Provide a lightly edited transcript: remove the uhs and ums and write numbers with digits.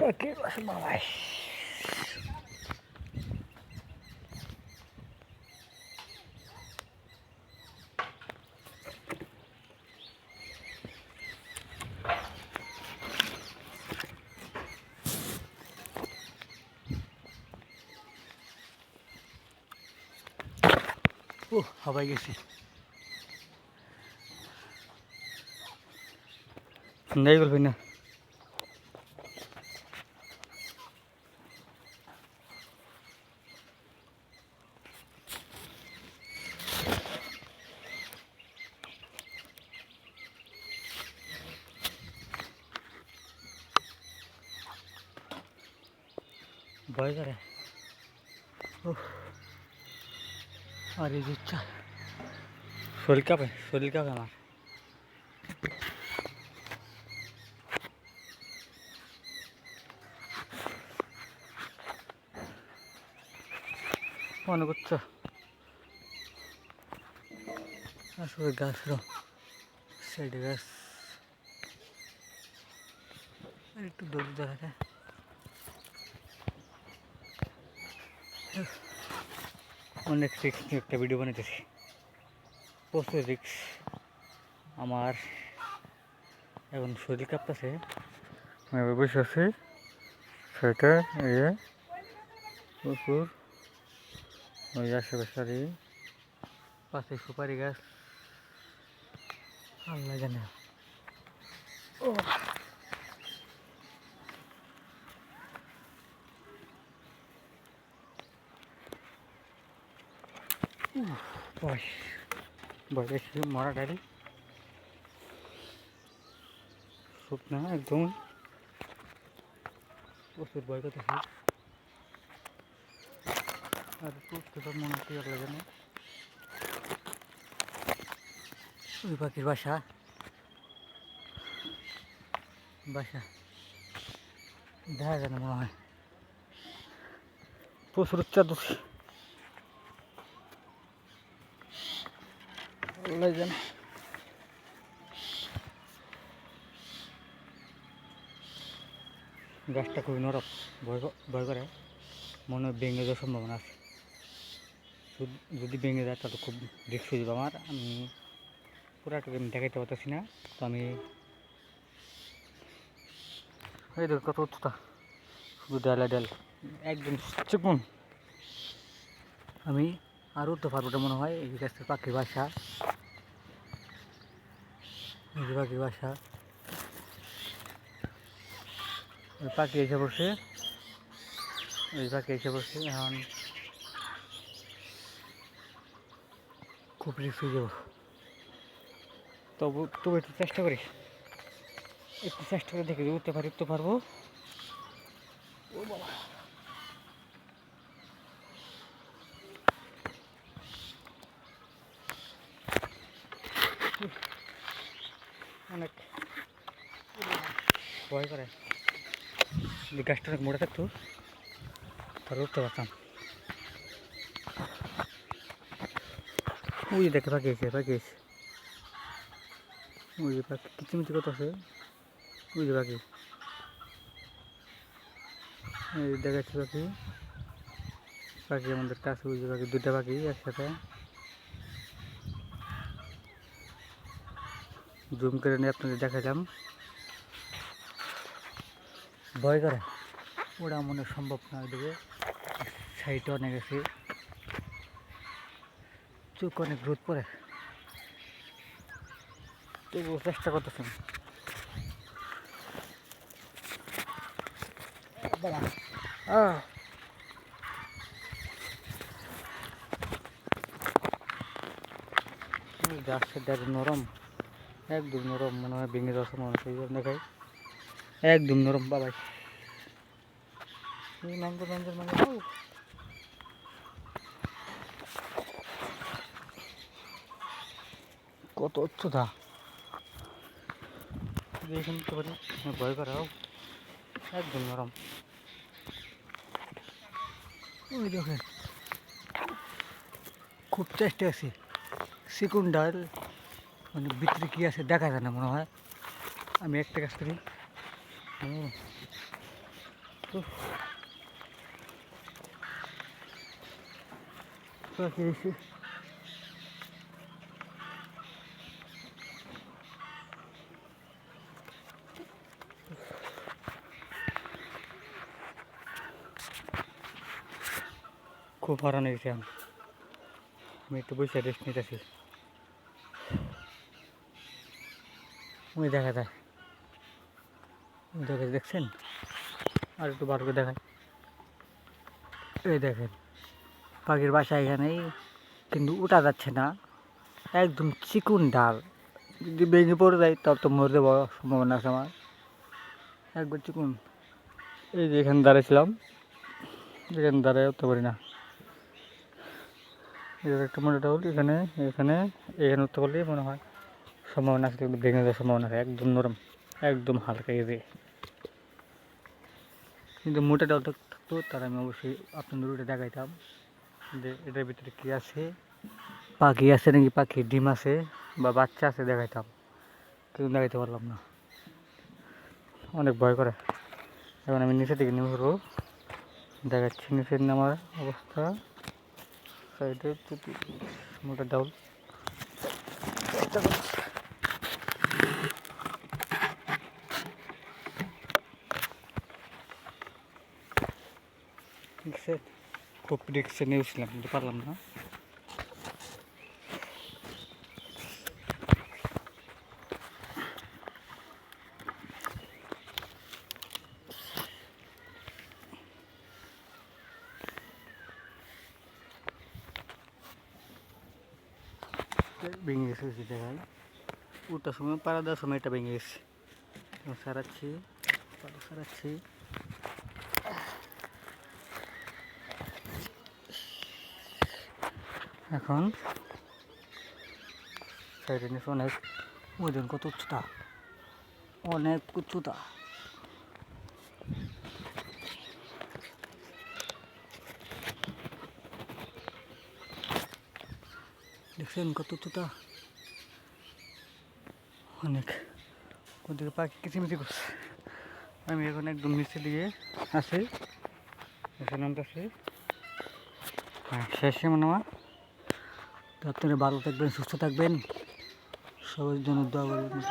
Oke, bye. হাবাই গেছি যাই বলবি না ভয় করে আর এই ইচ্ছা শরীর কাঁপে আমার মনে করছো আসলে গাছেরও সাইডে গাছ একটু দূর দেখা অনেক রিক্স নিয়ে একটা ভিডিও বানাইতেছি প্রচুর রিক্স আমার এখন শরীর কাঁপতেছে আমি বসে আছি সেটা এই প্রচুর ওই আশেপাশে আর পাশে সুপারি গাছ আল্লাহ জানে ভয় মরা ডালি শুকনা একদম প্রচুর ভয় করতেছি আর প্রচুর মনে হচ্ছে আল্লাহ জানে ওই পাখির বাসা দেখা যায় না মনে হয় প্রচুর উচ্চাদর আল্লাহ জানে গাছটা খুবই নরম ভয় করে মনে হয় ভেঙে যাওয়ার সম্ভাবনা আছে যদি ভেঙে যায় তাহলে খুব রিস্ক হয়ে যাবে আমার আমি পুরাটুকু আমি দেখাইতে পারতেছি না তো আমি এই দেখো কত উচ্চতা শুধু ডাল একদম চিকুন আমি আর উঠতে পারবো না মনে হয় এই গাছটা পাখির বাসা পাখি এসে পড়ছে এখন খুব রিস্ক হয়ে যাবো তবু একটু চেষ্টা করে দেখে উঠতে পারবো ও বাবা অনেক ভয় করে যদি গাছটা অনেক মোটা থাকতো তাহলে উঠতে পারতাম ওই দেখে পাখি এসে ওই যে পাখি কিচিমিচি কত আছে ওই যে পাখি এই দেখাচ্ছি পাখি আমাদের কাছে ওই যে পাখি দুটা পাখি একসাথে জুম করে নিয়ে আপনাদের দেখালাম ভয় করে ওরা মনে সম্ভব না ওইদিকে সাইডে অনেক আছে চোখ অনেক রোদ পড়ে তবুও চেষ্টা করতেছেন গাছের নরম একদম নরম মনে হয় ভেঙে যাচ্ছে মনে হয় দেখাই একদম নরম বাবাই মানে কত উচ্চতা দেখুন তো পারি ভয় করাও একদম নরম ওই দেখেন খুব চেষ্টা আছে চিকুন ডাল মানে ভিতরে কি আছে দেখা যায় না মনে হয় আমি একটা কাজ করি উফ, পাখি এসে খুব হারানো গেছি আমি একটু বসে রেস্ট নিতেছি। ওই দেখা যায়, ওই দেখা দেখছেন, আর একটু বার করে দেখায়। এই দেখেন পাখির বাসা এখানেই, কিন্তু উঠা যাচ্ছে না, একদম চিকুন ডাল, যদি ভেঙে পড়ে যায় তবে তো মরে যাওয়ার সম্ভাবনা আছে আমার। একবার চিকুন, এই যে এখানে দাঁড়িয়েছিলাম, এখানে দাঁড়ায় উঠতে পারি না। এর একটা মোটা ডাউল এখানে এখানে এখানে উঠতে পারলে মনে হয় সম্ভাবনা আছে, কিন্তু ভেঙে যাওয়ার সম্ভাবনা আছে। একদম নরম, একদম হালকা ইজি। কিন্তু মোটা ডাউলটা থাকতো তার আমি অবশ্যই আপনাদের ওটা দেখাইতাম যে এটার ভিতরে কী আছে, পাখি আছে নাকি, পাখির ডিম আছে বা বাচ্চা আছে দেখাইতাম, কিন্তু দেখাইতে পারলাম না, অনেক ভয় করে। এখন আমি নিচে থেকে নেমে পড়বো, দেখাচ্ছি নিচের নামার অবস্থা। সাইডে মোটা ডাউল ঠিক আছে, খুব রিক্সে নিয়েছিলাম কিন্তু পারলাম না। ভেঙে গেছে দেখায়, উঠার সময় পাড়া দেওয়ার সময় এটা ভেঙে গেছে। সারাচ্ছি, পাড়া সারাচ্ছি। এখন সাইডে নিচে অনেক ওজন, কত উচ্চতা, অনেক উচ্চতা। দেখছেন কত উচ্চতা, অনেক। ওদিকে পাখি কিচিমিচি করছে। আমি এখন একদম নিচে দিয়ে আছি, এখানে নামতেছি। হ্যাঁ, শেষে মনে হয়। তো আপনারা ভালো থাকবেন, সুস্থ থাকবেন, সবার জন্য দোয়া করবেন।